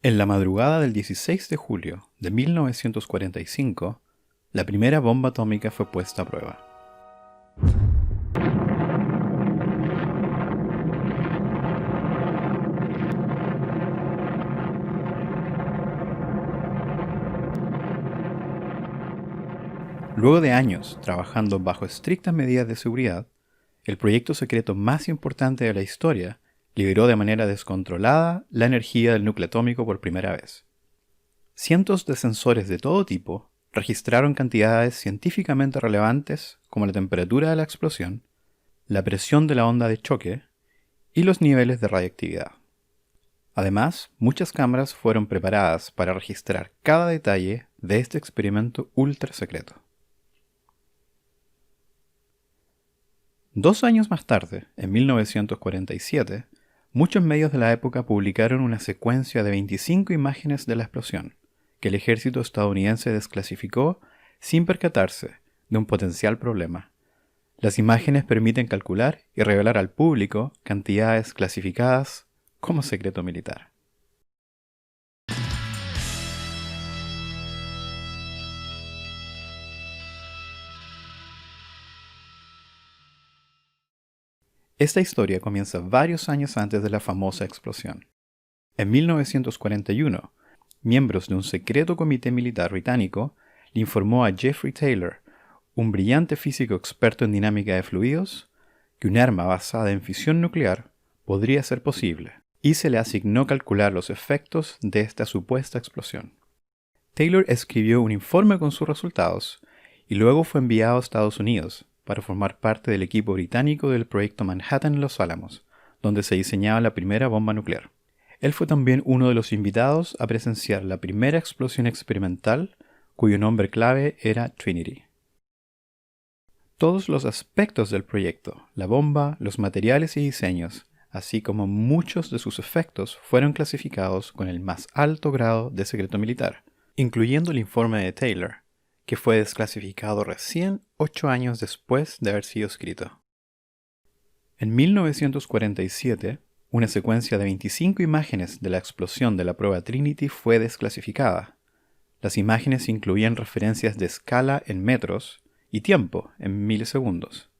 En la madrugada del 16 de julio de 1945, la primera bomba atómica fue puesta a prueba. Luego de años trabajando bajo estrictas medidas de seguridad, el proyecto secreto más importante de la historia liberó de manera descontrolada la energía del núcleo atómico por primera vez. Cientos de sensores de todo tipo registraron cantidades científicamente relevantes como la temperatura de la explosión, la presión de la onda de choque y los niveles de radiactividad. Además, muchas cámaras fueron preparadas para registrar cada detalle de este experimento ultra secreto. 2 años más tarde, en 1947, muchos medios de la época publicaron una secuencia de 25 imágenes de la explosión, que el ejército estadounidense desclasificó sin percatarse de un potencial problema. Las imágenes permiten calcular y revelar al público cantidades clasificadas como secreto militar. Esta historia comienza varios años antes de la famosa explosión. En 1941, miembros de un secreto comité militar británico le informó a Jeffrey Taylor, un brillante físico experto en dinámica de fluidos, que un arma basada en fisión nuclear podría ser posible, y se le asignó calcular los efectos de esta supuesta explosión. Taylor escribió un informe con sus resultados y luego fue enviado a Estados Unidos para formar parte del equipo británico del proyecto Manhattan en Los Álamos, donde se diseñaba la primera bomba nuclear. Él fue también uno de los invitados a presenciar la primera explosión experimental, cuyo nombre clave era Trinity. Todos los aspectos del proyecto, la bomba, los materiales y diseños, así como muchos de sus efectos, fueron clasificados con el más alto grado de secreto militar, incluyendo el informe de Taylor, que fue desclasificado recién 8 años después de haber sido escrito. En 1947, una secuencia de 25 imágenes de la explosión de la prueba Trinity fue desclasificada. Las imágenes incluían referencias de escala en metros y tiempo en milisegundos.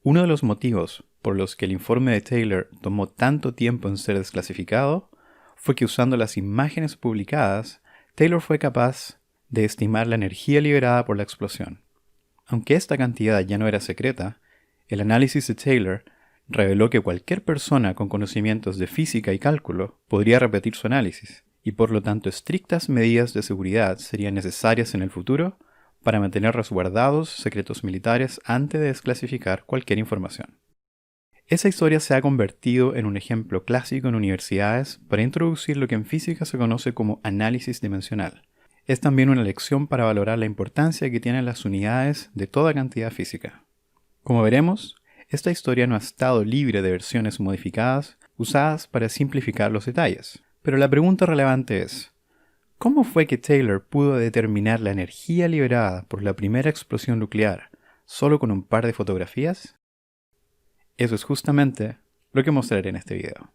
Uno de los motivos por los que el informe de Taylor tomó tanto tiempo en ser desclasificado fue que usando las imágenes publicadas, Taylor fue capaz de estimar la energía liberada por la explosión. Aunque esta cantidad ya no era secreta, el análisis de Taylor reveló que cualquier persona con conocimientos de física y cálculo podría repetir su análisis, y por lo tanto estrictas medidas de seguridad serían necesarias en el futuro para mantener resguardados secretos militares antes de desclasificar cualquier información. Esa historia se ha convertido en un ejemplo clásico en universidades para introducir lo que en física se conoce como análisis dimensional. Es también una lección para valorar la importancia que tienen las unidades de toda cantidad física. Como veremos, esta historia no ha estado libre de versiones modificadas usadas para simplificar los detalles. Pero la pregunta relevante es, ¿cómo fue que Taylor pudo determinar la energía liberada por la primera explosión nuclear solo con un par de fotografías? Eso es justamente lo que mostraré en este video.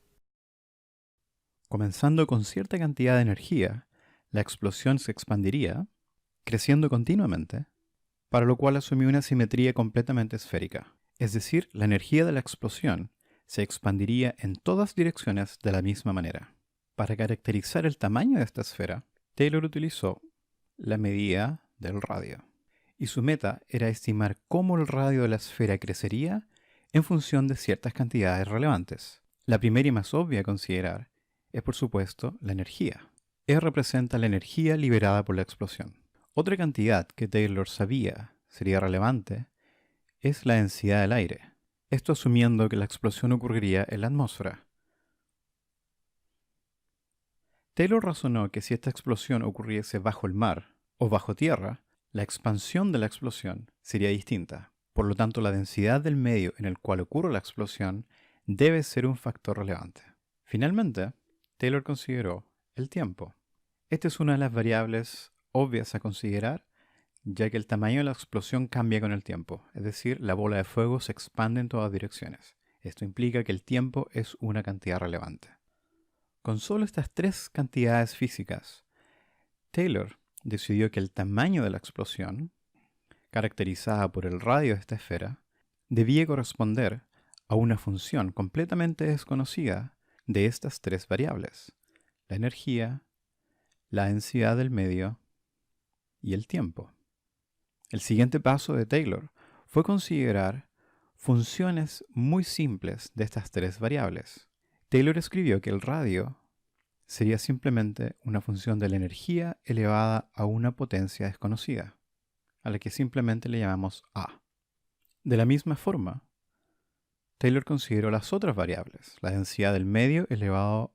Comenzando con cierta cantidad de energía, la explosión se expandiría, creciendo continuamente, para lo cual asumió una simetría completamente esférica. Es decir, la energía de la explosión se expandiría en todas direcciones de la misma manera. Para caracterizar el tamaño de esta esfera, Taylor utilizó la medida del radio, y su meta era estimar cómo el radio de la esfera crecería en función de ciertas cantidades relevantes. La primera y más obvia a considerar es, por supuesto, la energía. E representa la energía liberada por la explosión. Otra cantidad que Taylor sabía sería relevante es la densidad del aire. Esto asumiendo que la explosión ocurriría en la atmósfera. Taylor razonó que si esta explosión ocurriese bajo el mar o bajo tierra, la expansión de la explosión sería distinta. Por lo tanto, la densidad del medio en el cual ocurre la explosión debe ser un factor relevante. Finalmente, Taylor consideró el tiempo. Esta es una de las variables obvias a considerar, ya que el tamaño de la explosión cambia con el tiempo, es decir, la bola de fuego se expande en todas direcciones. Esto implica que el tiempo es una cantidad relevante. Con solo estas tres cantidades físicas, Taylor decidió que el tamaño de la explosión, caracterizada por el radio de esta esfera, debía corresponder a una función completamente desconocida de estas tres variables: la energía, la densidad del medio y el tiempo. El siguiente paso de Taylor fue considerar funciones muy simples de estas tres variables. Taylor escribió que el radio sería simplemente una función de la energía elevada a una potencia desconocida, a la que simplemente le llamamos A. De la misma forma, Taylor consideró las otras variables: la densidad del medio elevado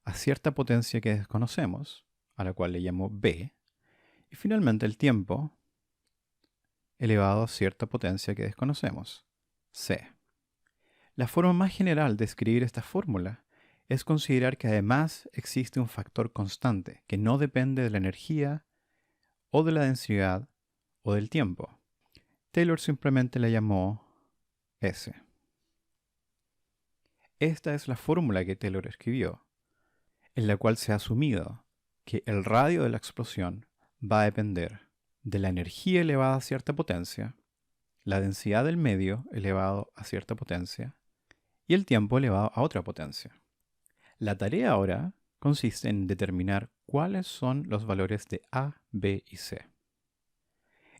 a cierta potencia que desconocemos, a la cual le llamó B, y finalmente el tiempo elevado a cierta potencia que desconocemos, C. La forma más general de escribir esta fórmula es considerar que además existe un factor constante que no depende de la energía o de la densidad o del tiempo. Taylor simplemente la llamó S. Esta es la fórmula que Taylor escribió, en la cual se ha asumido que el radio de la explosión va a depender de la energía elevada a cierta potencia, la densidad del medio elevado a cierta potencia y el tiempo elevado a otra potencia. La tarea ahora consiste en determinar cuáles son los valores de A, B y C.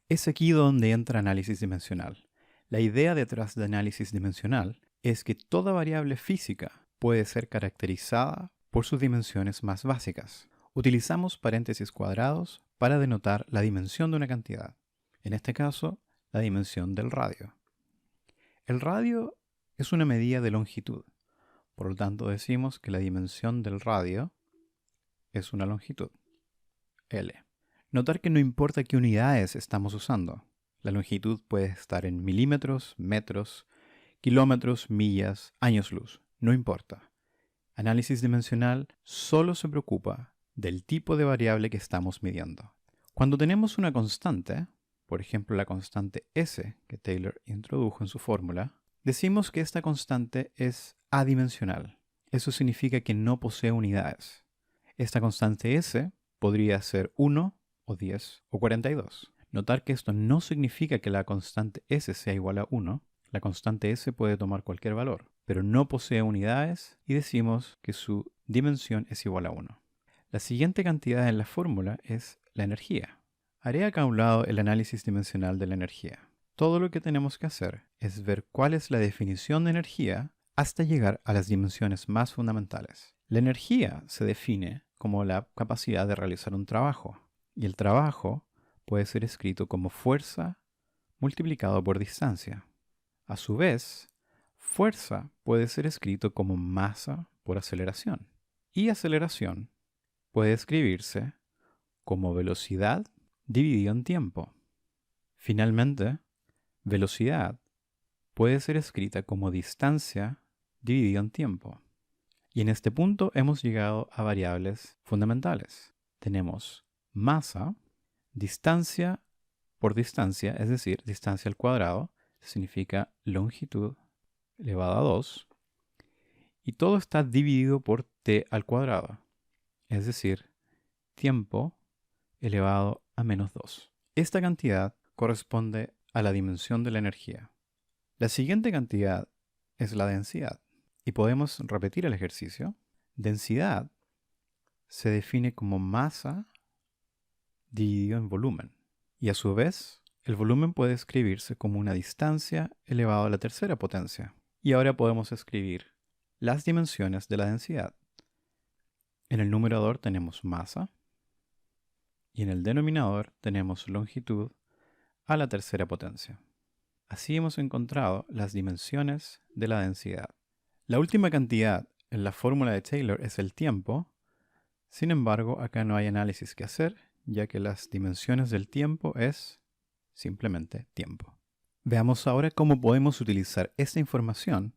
Es aquí donde entra análisis dimensional. La idea detrás de análisis dimensional es que toda variable física puede ser caracterizada por sus dimensiones más básicas. Utilizamos paréntesis cuadrados para denotar la dimensión de una cantidad. En este caso, la dimensión del radio. El radio es una medida de longitud. Por lo tanto, decimos que la dimensión del radio es una longitud, L. Notar que no importa qué unidades estamos usando. La longitud puede estar en milímetros, metros, kilómetros, millas, años luz. No importa. Análisis dimensional solo se preocupa del tipo de variable que estamos midiendo. Cuando tenemos una constante, por ejemplo la constante S que Taylor introdujo en su fórmula, decimos que esta constante es adimensional. Eso significa que no posee unidades. Esta constante S podría ser 1 o 10 o 42. Notar que esto no significa que la constante S sea igual a 1. La constante S puede tomar cualquier valor, pero no posee unidades y decimos que su dimensión es igual a 1. La siguiente cantidad en la fórmula es la energía. Haré acá a un lado el análisis dimensional de la energía. Todo lo que tenemos que hacer es ver cuál es la definición de energía hasta llegar a las dimensiones más fundamentales. La energía se define como la capacidad de realizar un trabajo, y el trabajo puede ser escrito como fuerza multiplicado por distancia. A su vez, fuerza puede ser escrito como masa por aceleración, y aceleración puede escribirse como velocidad dividido en tiempo. Finalmente, velocidad puede ser escrita como distancia dividido en tiempo. Y en este punto hemos llegado a variables fundamentales. Tenemos masa, distancia por distancia, es decir, distancia al cuadrado, significa longitud elevado a 2, y todo está dividido por t al cuadrado, es decir, tiempo elevado a menos 2. Esta cantidad corresponde a la dimensión de la energía. La siguiente cantidad es la densidad. Y podemos repetir el ejercicio. Densidad se define como masa dividido en volumen. Y a su vez, el volumen puede escribirse como una distancia elevado a la tercera potencia. Y ahora podemos escribir las dimensiones de la densidad. En el numerador tenemos masa y en el denominador tenemos longitud a la tercera potencia. Así hemos encontrado las dimensiones de la densidad. La última cantidad en la fórmula de Taylor es el tiempo. Sin embargo, acá no hay análisis que hacer, ya que las dimensiones del tiempo es simplemente tiempo. Veamos ahora cómo podemos utilizar esta información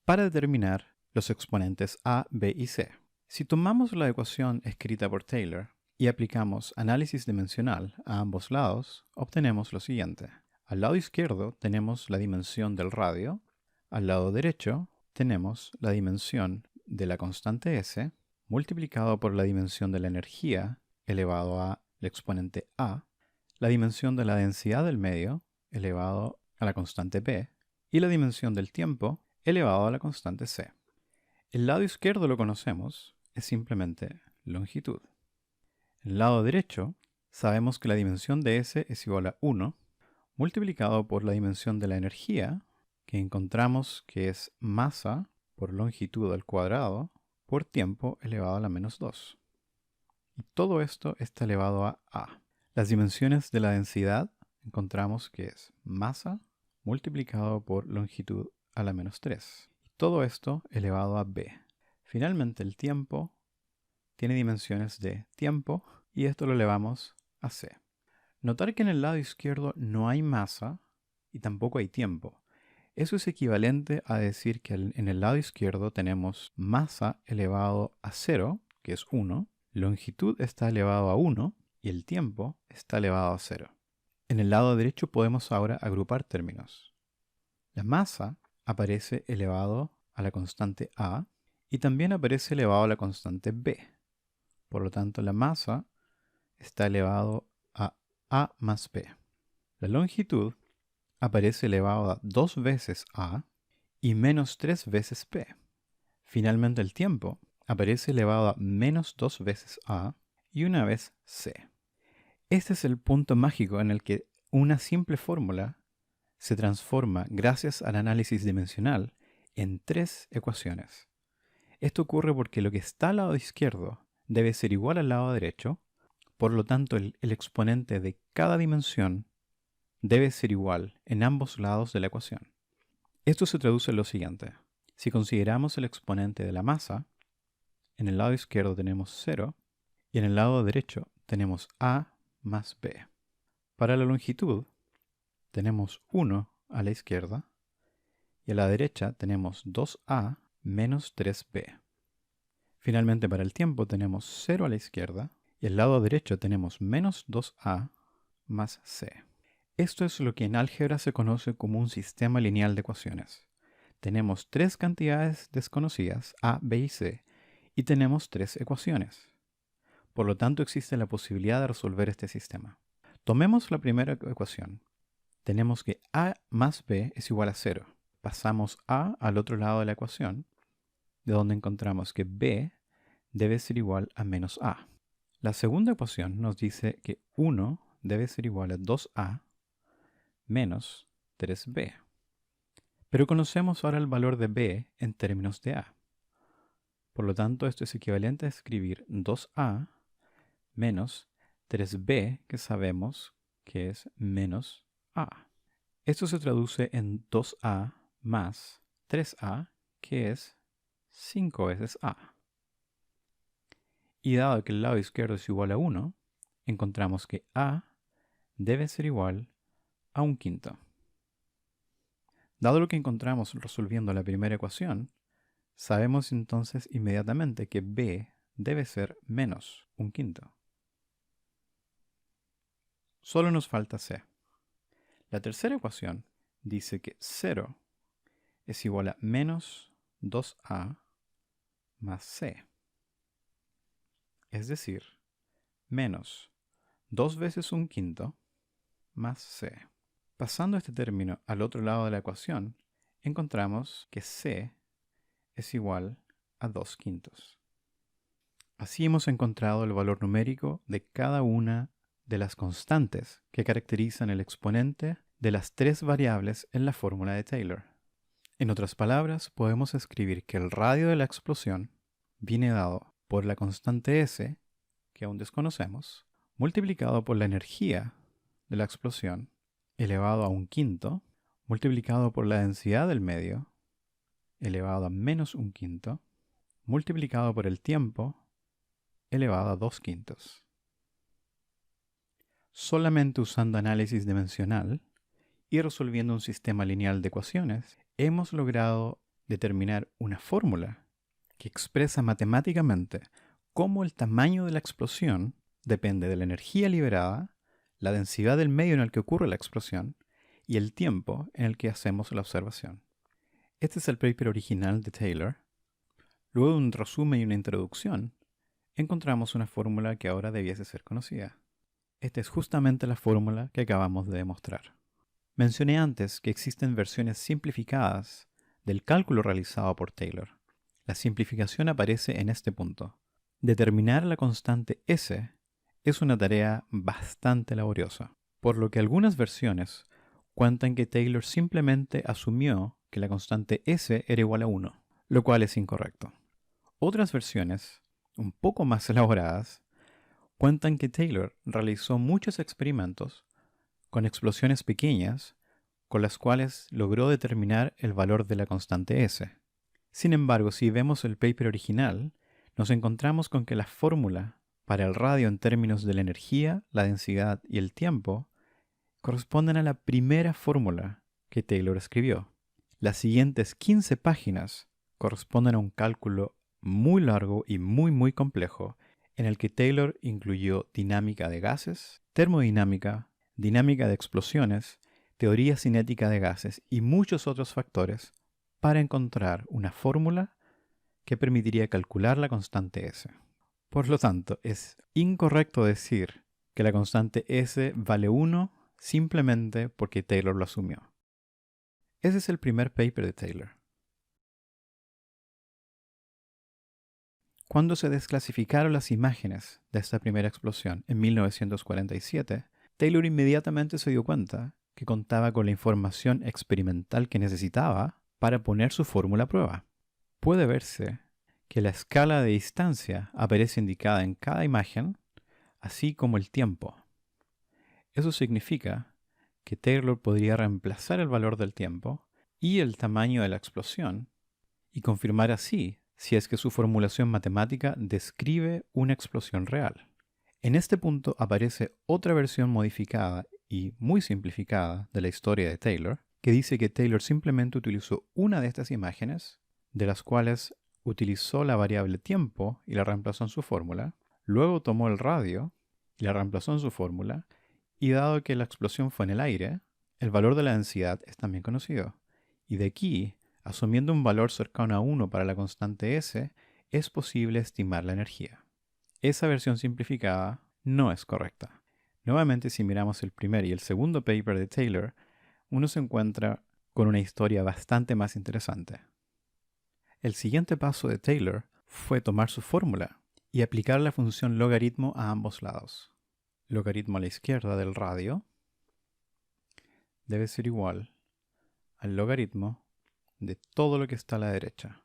para determinar los exponentes A, B y C. Si tomamos la ecuación escrita por Taylor y aplicamos análisis dimensional a ambos lados, obtenemos lo siguiente. Al lado izquierdo tenemos la dimensión del radio, al lado derecho tenemos la dimensión de la constante S multiplicado por la dimensión de la energía elevado a el exponente a, la dimensión de la densidad del medio elevado a la constante b y la dimensión del tiempo elevado a la constante c. El lado izquierdo lo conocemos, es simplemente longitud. En el lado derecho sabemos que la dimensión de S es igual a 1 multiplicado por la dimensión de la energía, que encontramos que es masa por longitud al cuadrado por tiempo elevado a la menos 2. Y todo esto está elevado a A. Las dimensiones de la densidad encontramos que es masa multiplicado por longitud a la menos 3. Y todo esto elevado a B. Finalmente el tiempo tiene dimensiones de tiempo y esto lo elevamos a C. Notar que en el lado izquierdo no hay masa y tampoco hay tiempo. Eso es equivalente a decir que en el lado izquierdo tenemos masa elevado a 0, que es 1, longitud está elevado a 1 y el tiempo está elevado a 0. En el lado derecho podemos ahora agrupar términos. La masa aparece elevado a la constante A y también aparece elevado a la constante B. Por lo tanto, la masa está elevado a más b. La longitud aparece elevado a 2 veces a y menos 3 veces b. Finalmente el tiempo aparece elevado a menos 2 veces a y una vez c. Este es el punto mágico en el que una simple fórmula se transforma, gracias al análisis dimensional, en 3 ecuaciones. Esto ocurre porque lo que está al lado izquierdo debe ser igual al lado derecho. Por lo tanto, el exponente de cada dimensión debe ser igual en ambos lados de la ecuación. Esto se traduce en lo siguiente. Si consideramos el exponente de la masa, en el lado izquierdo tenemos 0 y en el lado derecho tenemos a más b. Para la longitud, tenemos 1 a la izquierda y a la derecha tenemos 2a menos 3b. Finalmente, para el tiempo tenemos 0 a la izquierda y al lado derecho tenemos menos 2a más c. Esto es lo que en álgebra se conoce como un sistema lineal de ecuaciones. Tenemos 3 cantidades desconocidas, a, b y c, y tenemos 3 ecuaciones. Por lo tanto, existe la posibilidad de resolver este sistema. Tomemos la primera ecuación. Tenemos que a más b es igual a 0. Pasamos a al otro lado de la ecuación, de donde encontramos que b debe ser igual a menos a. La segunda ecuación nos dice que 1 debe ser igual a 2a menos 3b. Pero conocemos ahora el valor de b en términos de a. Por lo tanto, esto es equivalente a escribir 2a menos 3b, que sabemos que es menos a. Esto se traduce en 2a más 3a, que es 5 veces a. Y dado que el lado izquierdo es igual a 1, encontramos que a debe ser igual a 1/5. Dado lo que encontramos resolviendo la primera ecuación, sabemos entonces inmediatamente que b debe ser menos 1/5. Solo nos falta c. La tercera ecuación dice que 0 es igual a menos 2a más c. Es decir, menos 2 veces 1/5 más c. Pasando este término al otro lado de la ecuación, encontramos que c es igual a 2/5. Así hemos encontrado el valor numérico de cada una de las constantes que caracterizan el exponente de las 3 variables en la fórmula de Taylor. En otras palabras, podemos escribir que el radio de la explosión viene dado por la constante S, que aún desconocemos, multiplicado por la energía de la explosión, elevado a 1/5, multiplicado por la densidad del medio, elevado a menos 1/5, multiplicado por el tiempo, elevado a 2/5. Solamente usando análisis dimensional y resolviendo un sistema lineal de ecuaciones, hemos logrado determinar una fórmula que expresa matemáticamente cómo el tamaño de la explosión depende de la energía liberada, la densidad del medio en el que ocurre la explosión y el tiempo en el que hacemos la observación. Este es el paper original de Taylor. Luego de un resumen y una introducción, encontramos una fórmula que ahora debiese ser conocida. Esta es justamente la fórmula que acabamos de demostrar. Mencioné antes que existen versiones simplificadas del cálculo realizado por Taylor. La simplificación aparece en este punto. Determinar la constante S es una tarea bastante laboriosa, por lo que algunas versiones cuentan que Taylor simplemente asumió que la constante S era igual a 1, lo cual es incorrecto. Otras versiones, un poco más elaboradas, cuentan que Taylor realizó muchos experimentos con explosiones pequeñas con las cuales logró determinar el valor de la constante S. Sin embargo, si vemos el paper original, nos encontramos con que la fórmula para el radio en términos de la energía, la densidad y el tiempo corresponden a la primera fórmula que Taylor escribió. Las siguientes 15 páginas corresponden a un cálculo muy largo y muy complejo en el que Taylor incluyó dinámica de gases, termodinámica, dinámica de explosiones, teoría cinética de gases y muchos otros factores para encontrar una fórmula que permitiría calcular la constante S. Por lo tanto, es incorrecto decir que la constante S vale 1 simplemente porque Taylor lo asumió. Ese es el primer paper de Taylor. Cuando se desclasificaron las imágenes de esta primera explosión en 1947, Taylor inmediatamente se dio cuenta que contaba con la información experimental que necesitaba para poner su fórmula a prueba. Puede verse que la escala de distancia aparece indicada en cada imagen, así como el tiempo. Eso significa que Taylor podría reemplazar el valor del tiempo y el tamaño de la explosión y confirmar así si es que su formulación matemática describe una explosión real. En este punto aparece otra versión modificada y muy simplificada de la historia de Taylor, que dice que Taylor simplemente utilizó una de estas imágenes, de las cuales utilizó la variable tiempo y la reemplazó en su fórmula, luego tomó el radio y la reemplazó en su fórmula, y dado que la explosión fue en el aire, el valor de la densidad es también conocido. Y de aquí, asumiendo un valor cercano a 1 para la constante S, es posible estimar la energía. Esa versión simplificada no es correcta. Nuevamente, si miramos el primer y el segundo paper de Taylor, uno se encuentra con una historia bastante más interesante. El siguiente paso de Taylor fue tomar su fórmula y aplicar la función logaritmo a ambos lados. Logaritmo a la izquierda del radio debe ser igual al logaritmo de todo lo que está a la derecha.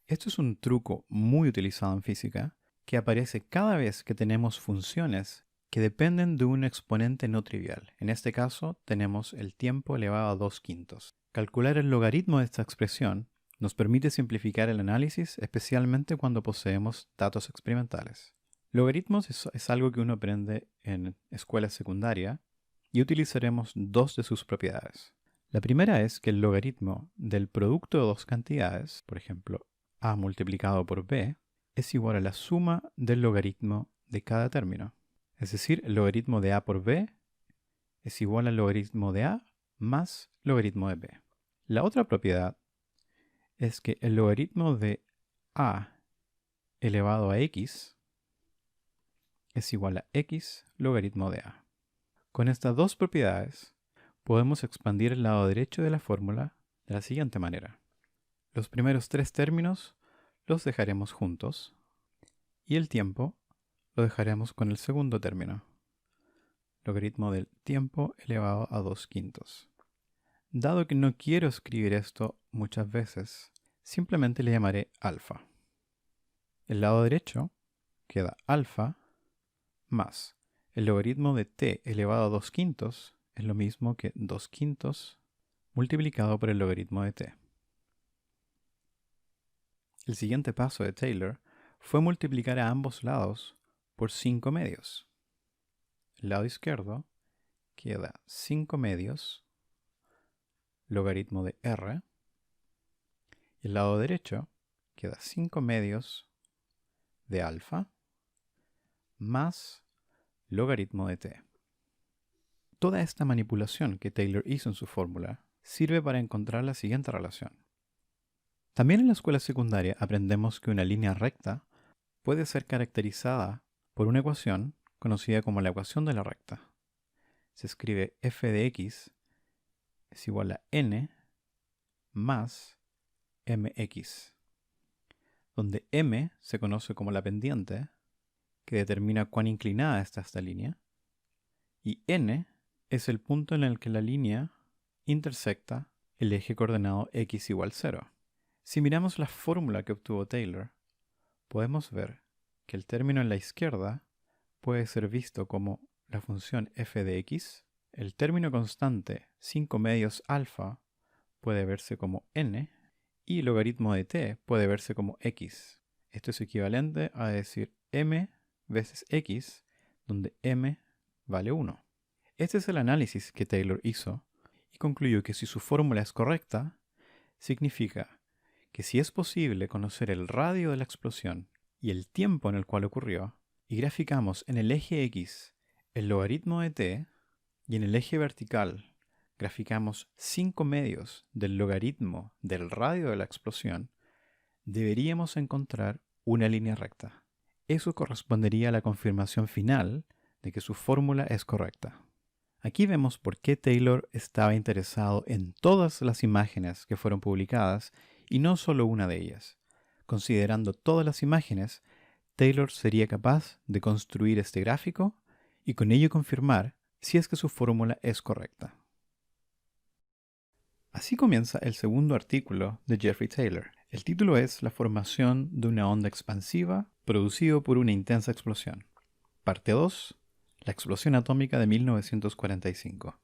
Esto es un truco muy utilizado en física que aparece cada vez que tenemos funciones que dependen de un exponente no trivial. En este caso tenemos el tiempo elevado a 2/5. Calcular el logaritmo de esta expresión nos permite simplificar el análisis, especialmente cuando poseemos datos experimentales. Logaritmos es algo que uno aprende en escuela secundaria y utilizaremos dos de sus propiedades. La primera es que el logaritmo del producto de dos cantidades, por ejemplo, a multiplicado por b, es igual a la suma del logaritmo de cada término. Es decir, el logaritmo de a por b es igual al logaritmo de a más logaritmo de b. La otra propiedad es que el logaritmo de a elevado a x es igual a x logaritmo de a. Con estas dos propiedades podemos expandir el lado derecho de la fórmula de la siguiente manera. Los primeros tres términos los dejaremos juntos y el tiempo lo dejaremos con el segundo término, logaritmo del tiempo elevado a 2/5. Dado que no quiero escribir esto muchas veces, simplemente le llamaré alfa. El lado derecho queda alfa más el logaritmo de t elevado a 2/5 es lo mismo que 2/5 multiplicado por el logaritmo de t. El siguiente paso de Taylor fue multiplicar a ambos lados por 5 medios. El lado izquierdo queda 5 medios logaritmo de r y el lado derecho queda 5 medios de alfa más logaritmo de t. Toda esta manipulación que Taylor hizo en su fórmula sirve para encontrar la siguiente relación. También en la escuela secundaria aprendemos que una línea recta puede ser caracterizada por una ecuación conocida como la ecuación de la recta. Se escribe f de x es igual a n más mx, donde m se conoce como la pendiente, que determina cuán inclinada está esta línea, y n es el punto en el que la línea intersecta el eje coordenado x igual 0. Si miramos la fórmula que obtuvo Taylor, podemos ver que el término en la izquierda puede ser visto como la función f de x, el término constante 5 medios alfa puede verse como n, y el logaritmo de t puede verse como x. Esto es equivalente a decir m veces x, donde m vale 1. Este es el análisis que Taylor hizo y concluyó que si su fórmula es correcta, significa que si es posible conocer el radio de la explosión y el tiempo en el cual ocurrió, y graficamos en el eje x el logaritmo de t, y en el eje vertical graficamos 5 medios del logaritmo del radio de la explosión, deberíamos encontrar una línea recta. Eso correspondería a la confirmación final de que su fórmula es correcta. Aquí vemos por qué Taylor estaba interesado en todas las imágenes que fueron publicadas y no solo una de ellas. Considerando todas las imágenes, Taylor sería capaz de construir este gráfico y con ello confirmar si es que su fórmula es correcta. Así comienza el segundo artículo de Jeffrey Taylor. El título es La formación de una onda expansiva producido por una intensa explosión. Parte 2. La explosión atómica de 1945.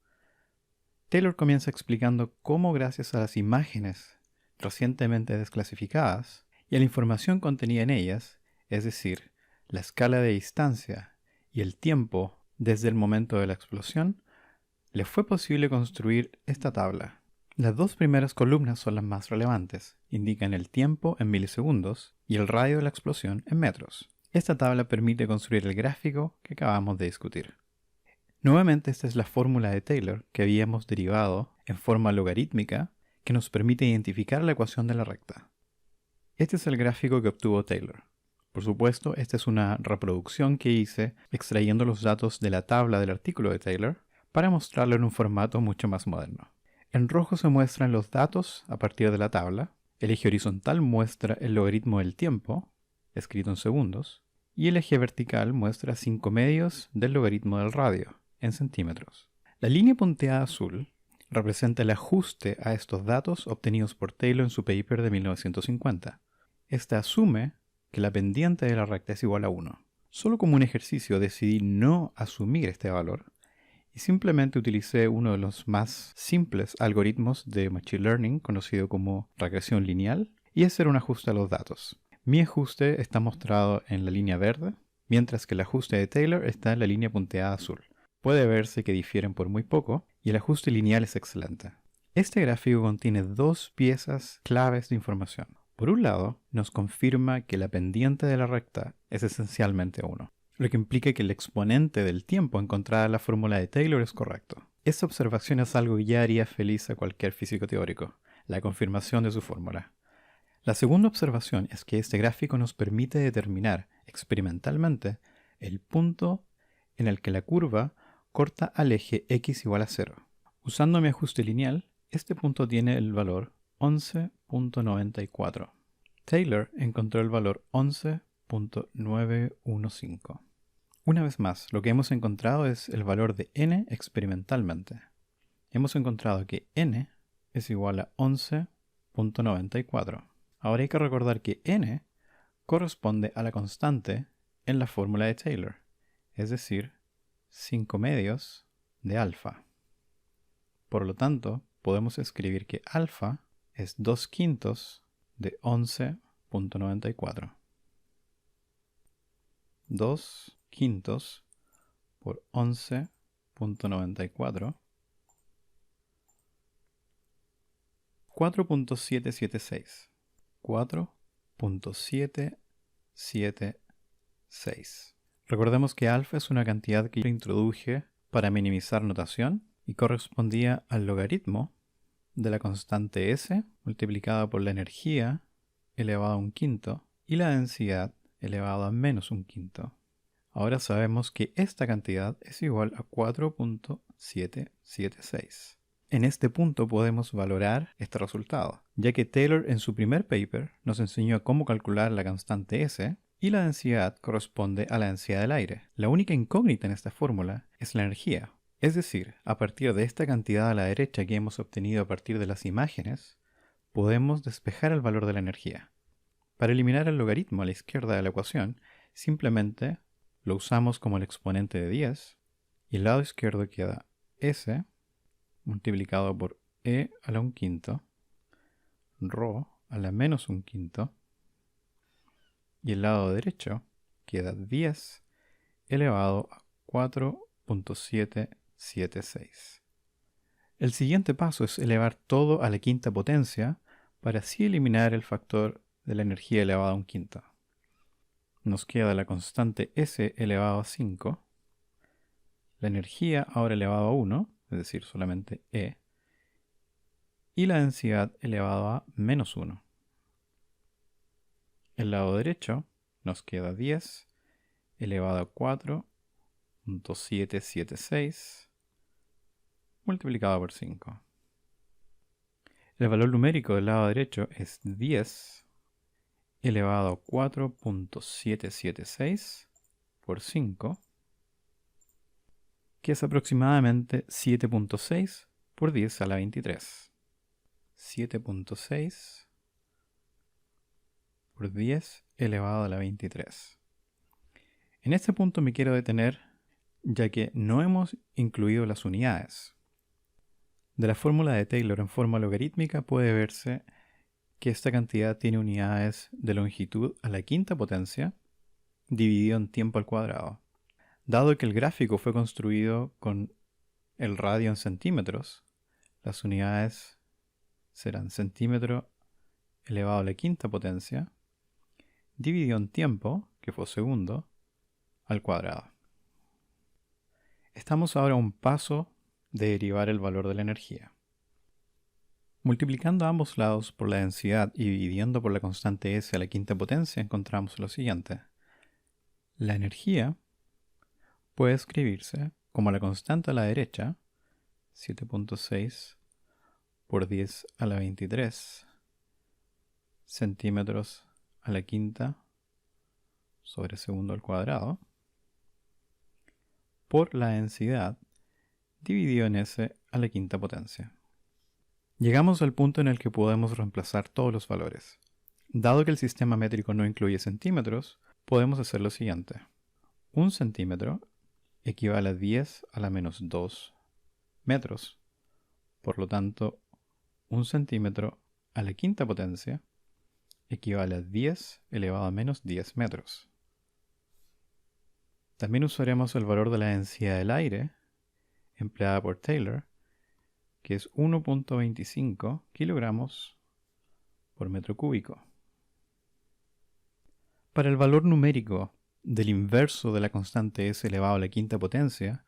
Taylor comienza explicando cómo gracias a las imágenes recientemente desclasificadas y a la información contenida en ellas, es decir, la escala de distancia y el tiempo desde el momento de la explosión, le fue posible construir esta tabla. Las dos primeras columnas son las más relevantes, indican el tiempo en milisegundos y el radio de la explosión en metros. Esta tabla permite construir el gráfico que acabamos de discutir. Nuevamente esta es la fórmula de Taylor que habíamos derivado en forma logarítmica que nos permite identificar la ecuación de la recta. Este es el gráfico que obtuvo Taylor. Por supuesto, esta es una reproducción que hice extrayendo los datos de la tabla del artículo de Taylor para mostrarlo en un formato mucho más moderno. En rojo se muestran los datos a partir de la tabla, el eje horizontal muestra el logaritmo del tiempo, escrito en segundos, y el eje vertical muestra 5 medios del logaritmo del radio, en centímetros. La línea punteada azul representa el ajuste a estos datos obtenidos por Taylor en su paper de 1950. Esta asume que la pendiente de la recta es igual a 1. Solo como un ejercicio decidí no asumir este valor y simplemente utilicé uno de los más simples algoritmos de Machine Learning conocido como regresión lineal y hacer un ajuste a los datos. Mi ajuste está mostrado en la línea verde, mientras que el ajuste de Taylor está en la línea punteada azul. Puede verse que difieren por muy poco y el ajuste lineal es excelente. Este gráfico contiene dos piezas claves de información. Por un lado, nos confirma que la pendiente de la recta es esencialmente 1, lo que implica que el exponente del tiempo encontrada en la fórmula de Taylor es correcto. Esta observación es algo que ya haría feliz a cualquier físico teórico, la confirmación de su fórmula. La segunda observación es que este gráfico nos permite determinar experimentalmente el punto en el que la curva corta al eje x igual a 0. Usando mi ajuste lineal, este punto tiene el valor 11.94. Taylor encontró el valor 11.915. Una vez más, lo que hemos encontrado es el valor de n experimentalmente. Hemos encontrado que n es igual a 11.94. Ahora hay que recordar que n corresponde a la constante en la fórmula de Taylor, es decir, 5 medios de alfa. Por lo tanto, podemos escribir que alfa es 2/5 de 11.94. 2/5 por 11.94. 4.776. 4.776. Recordemos que alfa es una cantidad que yo introduje para minimizar notación y correspondía al logaritmo de la constante S multiplicada por la energía elevado a un quinto y la densidad elevado a menos un quinto. Ahora sabemos que esta cantidad es igual a 4.776. En este punto podemos valorar este resultado, ya que Taylor en su primer paper nos enseñó cómo calcular la constante S y la densidad corresponde a la densidad del aire. La única incógnita en esta fórmula es la energía. Es decir, a partir de esta cantidad a la derecha que hemos obtenido a partir de las imágenes, podemos despejar el valor de la energía. Para eliminar el logaritmo a la izquierda de la ecuación, simplemente lo usamos como el exponente de 10 y el lado izquierdo queda S multiplicado por E a la un quinto, ρ a la menos un quinto, y el lado derecho queda 10 elevado a 4.776. El siguiente paso es elevar todo a la quinta potencia para así eliminar el factor de la energía elevada a un quinto. Nos queda la constante S elevado a 5, la energía ahora elevado a 1, es decir, solamente E, y la densidad elevado a menos 1. El lado derecho nos queda 10 elevado a 4.776 multiplicado por 5. El valor numérico del lado derecho es 10 elevado a 4.776 por 5, que es aproximadamente 7.6 por 10 a la 23. 7.6 por 10 elevado a la 23. En este punto me quiero detener, ya que no hemos incluido las unidades. De la fórmula de Taylor en forma logarítmica puede verse que esta cantidad tiene unidades de longitud a la quinta potencia dividido en tiempo al cuadrado. Dado que el gráfico fue construido con el radio en centímetros, las unidades serán centímetro elevado a la quinta potencia dividido en tiempo, que fue segundo, al cuadrado. Estamos ahora a un paso de derivar el valor de la energía. Multiplicando ambos lados por la densidad y dividiendo por la constante S a la quinta potencia encontramos lo siguiente. La energía puede escribirse como la constante a la derecha, 7.6 por 10 a la 23 centímetros a la quinta sobre segundo al cuadrado, por la densidad dividido en S a la quinta potencia. Llegamos al punto en el que podemos reemplazar todos los valores. Dado que el sistema métrico no incluye centímetros, podemos hacer lo siguiente. 1 centímetro equivale a 10 a la menos 2 metros. Por lo tanto, 1 centímetro a la quinta potencia equivale a 10 elevado a menos 10 metros. También usaremos el valor de la densidad del aire empleada por Taylor, que es 1.25 kilogramos por metro cúbico. Para el valor numérico del inverso de la constante S elevado a la quinta potencia,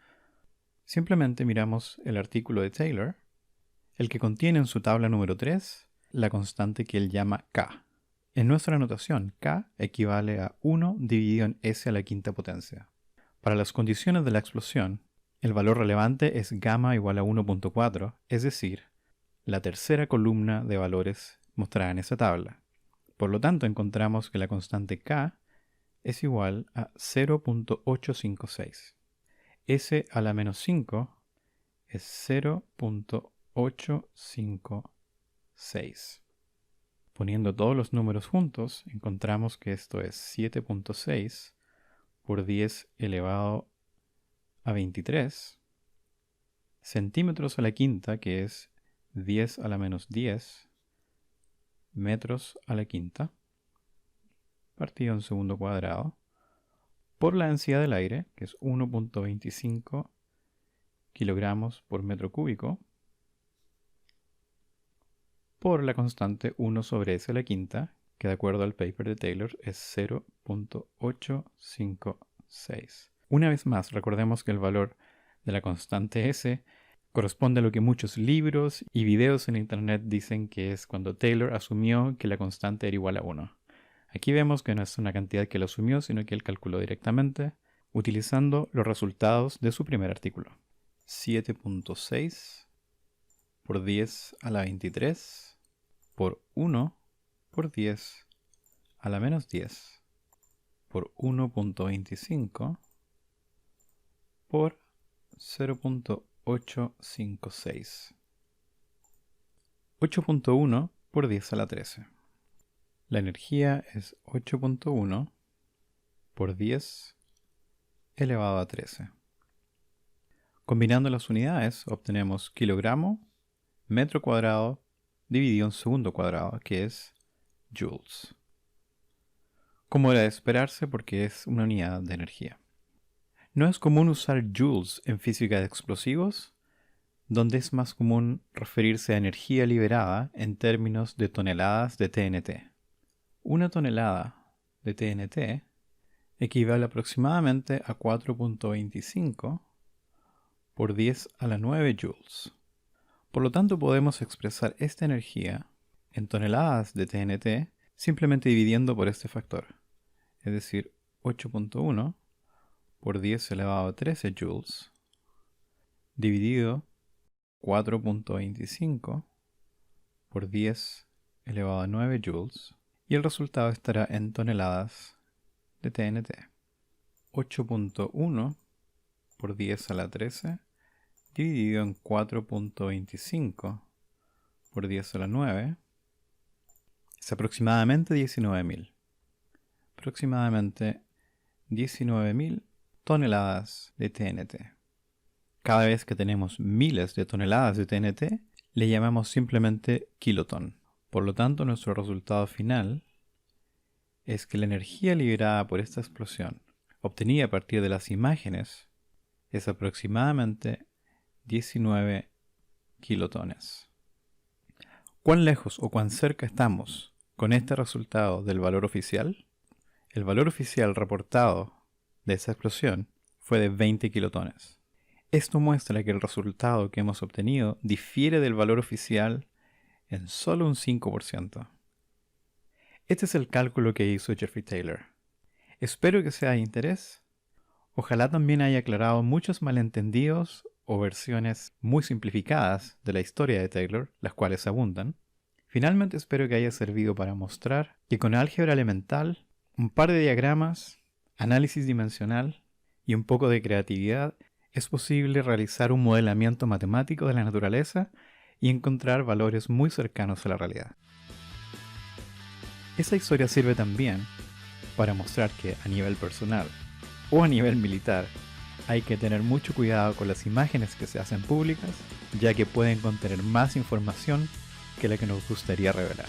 simplemente miramos el artículo de Taylor, el que contiene en su tabla número 3 la constante que él llama K. En nuestra notación, K equivale a 1 dividido en S a la quinta potencia. Para las condiciones de la explosión, el valor relevante es gamma igual a 1.4, es decir, la tercera columna de valores mostrada en esa tabla. Por lo tanto, encontramos que la constante K es igual a 0.856. S a la menos 5 es 0.856. Poniendo todos los números juntos, encontramos que esto es 7.6 por 10 elevado a 23 centímetros a la quinta, que es 10 a la menos 10 metros a la quinta, partido en segundo cuadrado, por la densidad del aire, que es 1.25 kilogramos por metro cúbico, por la constante 1 sobre S a la quinta, que de acuerdo al paper de Taylor es 0.856. Una vez más, recordemos que el valor de la constante S Corresponde a lo que muchos libros y videos en internet dicen que es cuando Taylor asumió que la constante era igual a 1. Aquí vemos que no es una cantidad que él asumió, sino que él calculó directamente utilizando los resultados de su primer artículo. 7.6 por 10 a la 23 por 1 por 10 a la menos 10 por 1.25 por 0.856. 8.1 por 10 a la 13. La energía es 8.1 por 10 elevado a 13. Combinando las unidades obtenemos kilogramo, metro cuadrado, dividido en segundo cuadrado, que es joules. Como era de esperarse porque es una unidad de energía. No es común usar joules en física de explosivos, donde es más común referirse a energía liberada en términos de toneladas de TNT. Una tonelada de TNT equivale aproximadamente a 4.25 por 10 a la 9 joules. Por lo tanto, podemos expresar esta energía en toneladas de TNT simplemente dividiendo por este factor, es decir, 8.1 por 10 elevado a 13 joules dividido 4.25 por 10 elevado a 9 joules, y el resultado estará en toneladas de TNT. 8.1 por 10 a la 13 dividido en 4.25 por 10 a la 9 es aproximadamente 19.000. Aproximadamente 19.000 toneladas de TNT. Cada vez que tenemos miles de toneladas de TNT, le llamamos simplemente kilotón. Por lo tanto, nuestro resultado final es que la energía liberada por esta explosión, obtenida a partir de las imágenes, es aproximadamente 19 kilotones. ¿Cuán lejos o cuán cerca estamos con este resultado del valor oficial? El valor oficial reportado de esa explosión fue de 20 kilotones. Esto muestra que el resultado que hemos obtenido difiere del valor oficial en solo un 5%. Este es el cálculo que hizo Jeffrey Taylor. Espero que sea de interés. Ojalá también haya aclarado muchos malentendidos o versiones muy simplificadas de la historia de Taylor, las cuales abundan. Finalmente espero que haya servido para mostrar que con álgebra elemental, un par de diagramas, análisis dimensional y un poco de creatividad, es posible realizar un modelamiento matemático de la naturaleza y encontrar valores muy cercanos a la realidad. Esa historia sirve también para mostrar que a nivel personal o a nivel militar hay que tener mucho cuidado con las imágenes que se hacen públicas, ya que pueden contener más información que la que nos gustaría revelar.